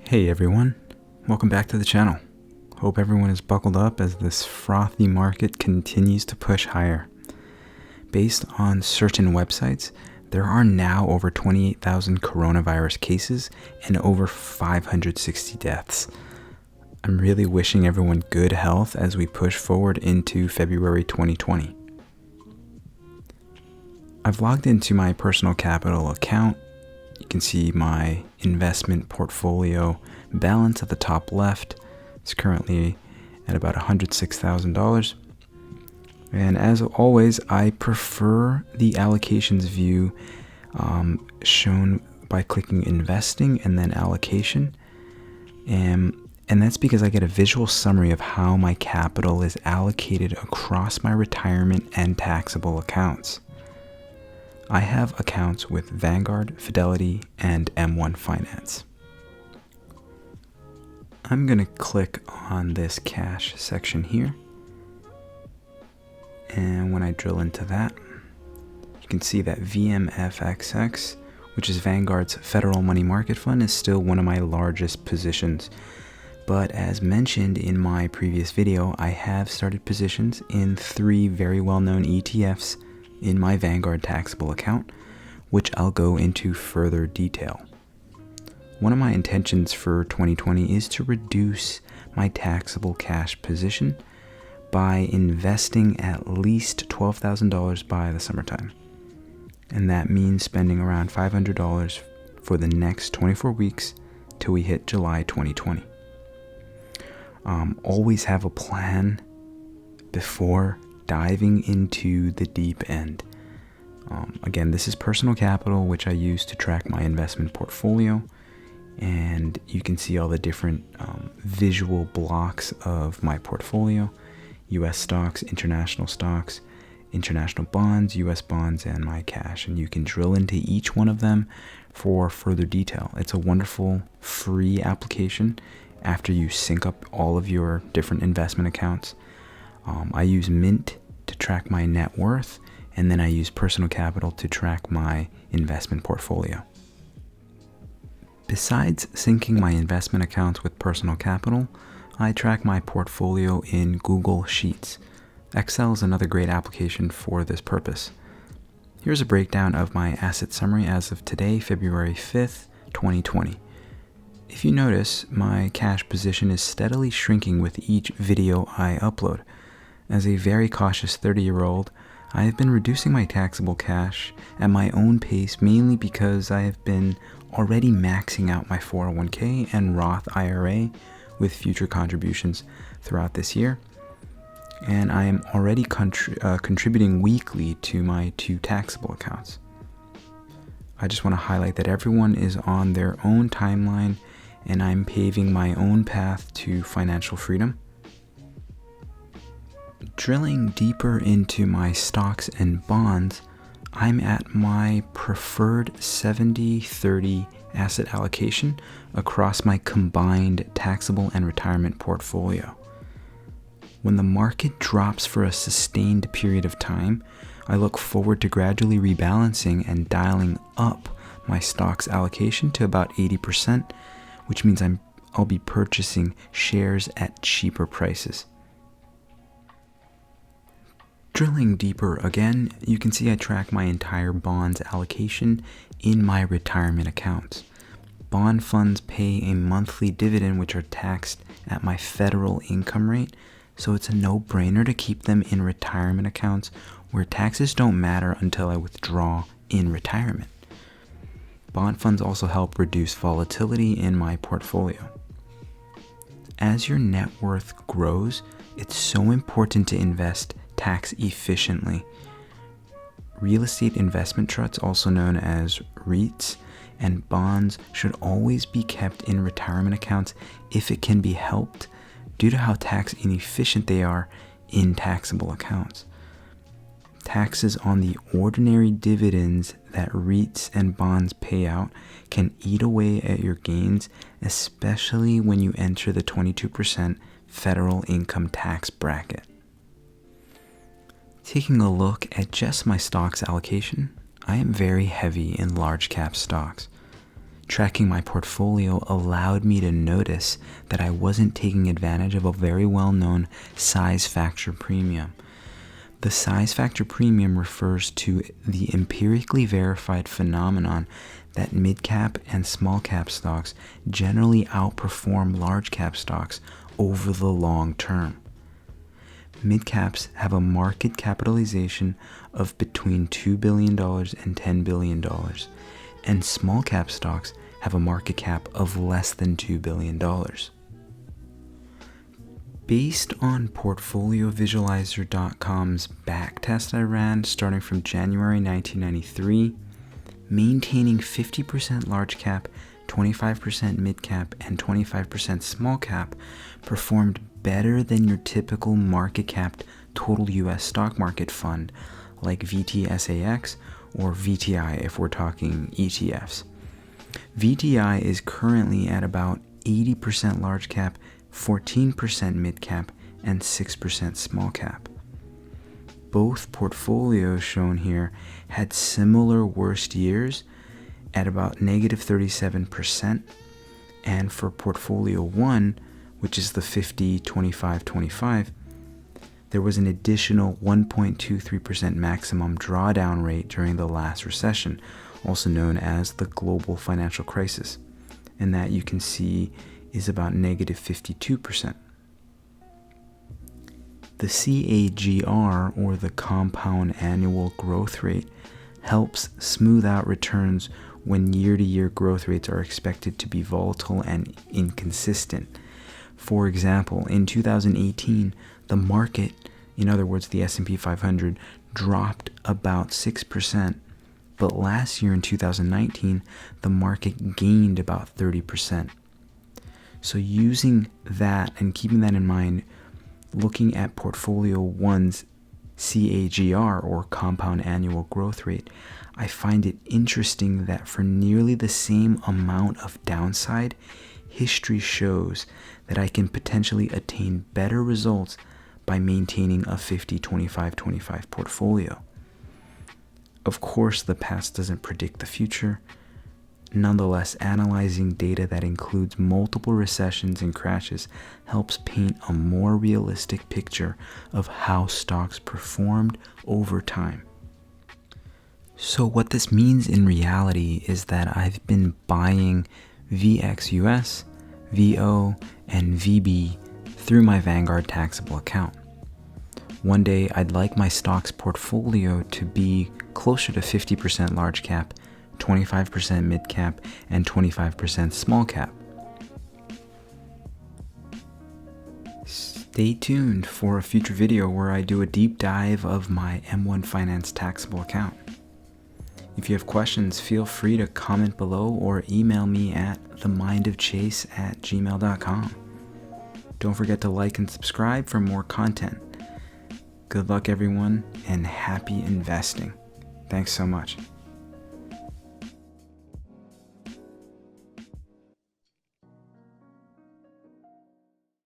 Hey everyone, welcome back to the channel. Hope everyone is buckled up as this frothy market continues to push higher. Based on certain websites, there are now over 28,000 coronavirus cases and over 560 deaths. I'm really wishing everyone good health as we push forward into February 2020. I've logged into my personal capital account. You can see my investment portfolio balance at the top left. It's currently at about $106,000. And as always, I prefer the allocations view shown by clicking investing and then allocation. And that's because I get a visual summary of how my capital is allocated across my retirement and taxable accounts. I have accounts with Vanguard, Fidelity, and M1 Finance. I'm going to click on this cash section here. And when I drill into that, you can see that VMFXX, which is Vanguard's federal money market fund, is still one of my largest positions. But as mentioned in my previous video, I have started positions in 3 very well-known ETFs in my Vanguard taxable account, which I'll go into further detail. One of my intentions for 2020 is to reduce my taxable cash position by investing at least $12,000 by the summertime. And that means spending around $500 for the next 24 weeks till we hit July 2020. Always have a plan before diving into the deep end. Again, this is personal capital, which I use to track my investment portfolio, and you can see all the different visual blocks of my portfolio: US stocks, international bonds, US bonds, and my cash. And you can drill into each one of them for further detail. It's a wonderful free application after you sync up all of your different investment accounts. I use Mint to track my net worth, and then I use Personal Capital to track my investment portfolio. Besides syncing my investment accounts with Personal Capital, I track my portfolio in Google Sheets. Excel is another great application for this purpose. Here's a breakdown of my asset summary as of today, February 5th, 2020. If you notice, my cash position is steadily shrinking with each video I upload. As a very cautious 30-year-old, I have been reducing my taxable cash at my own pace, mainly because I have been already maxing out my 401k and Roth IRA with future contributions throughout this year. And I am already contributing weekly to my 2 taxable accounts. I just want to highlight that everyone is on their own timeline, and I'm paving my own path to financial freedom. Drilling deeper into my stocks and bonds, I'm at my preferred 70-30 asset allocation across my combined taxable and retirement portfolio. When the market drops for a sustained period of time, I look forward to gradually rebalancing and dialing up my stocks allocation to about 80%, which means I'll be purchasing shares at cheaper prices. Drilling deeper again, you can see I track my entire bonds allocation in my retirement accounts. Bond funds pay a monthly dividend which are taxed at my federal income rate, so it's a no-brainer to keep them in retirement accounts where taxes don't matter until I withdraw in retirement. Bond funds also help reduce volatility in my portfolio. As your net worth grows, it's so important to invest tax efficiently. Real estate investment trusts, also known as REITs, and bonds should always be kept in retirement accounts if it can be helped, due to how tax inefficient they are in taxable accounts. Taxes on the ordinary dividends that REITs and bonds pay out can eat away at your gains, especially when you enter the 22% federal income tax bracket. Taking a look at just my stocks allocation, I am very heavy in large cap stocks. Tracking my portfolio allowed me to notice that I wasn't taking advantage of a very well-known size factor premium. The size factor premium refers to the empirically verified phenomenon that mid-cap and small-cap stocks generally outperform large-cap stocks over the long term. Mid-caps have a market capitalization of between $2 billion and $10 billion, and small-cap stocks have a market cap of less than $2 billion. Based on PortfolioVisualizer.com's backtest I ran starting from January 1993, maintaining 50% large cap, 25% mid cap, and 25% small cap performed better than your typical market capped total US stock market fund like VTSAX or VTI if we're talking ETFs. VTI is currently at about 80% large cap, 14% mid cap, and 6% small cap. Both portfolios shown here had similar worst years at about negative 37%, and for portfolio 1, which is the 50-25-25, there was an additional 1.23% maximum drawdown rate during the last recession, also known as the global financial crisis, and that you can see is about negative 52%. The CAGR, or the compound annual growth rate, helps smooth out returns when year-to-year growth rates are expected to be volatile and inconsistent. For example, in 2018, the market, in other words the S&P 500, dropped about 6%, but last year in 2019, the market gained about 30%. So using that and keeping that in mind, looking at portfolio 1's CAGR, or compound annual growth rate, I find it interesting that for nearly the same amount of downside, history shows that I can potentially attain better results by maintaining a 50-25-25 portfolio. Of course, the past doesn't predict the future. Nonetheless, analyzing data that includes multiple recessions and crashes helps paint a more realistic picture of how stocks performed over time. So what this means in reality is that I've been buying VXUS, VO, and VB through my Vanguard taxable account. One day, I'd like my stocks portfolio to be closer to 50% large cap, 25% mid cap, and 25% small cap. Stay tuned for a future video where I do a deep dive of my M1 Finance taxable account. If you have questions, feel free to comment below or email me at themindofchase@gmail.com. Don't forget to like and subscribe for more content. Good luck everyone, and happy investing. Thanks so much.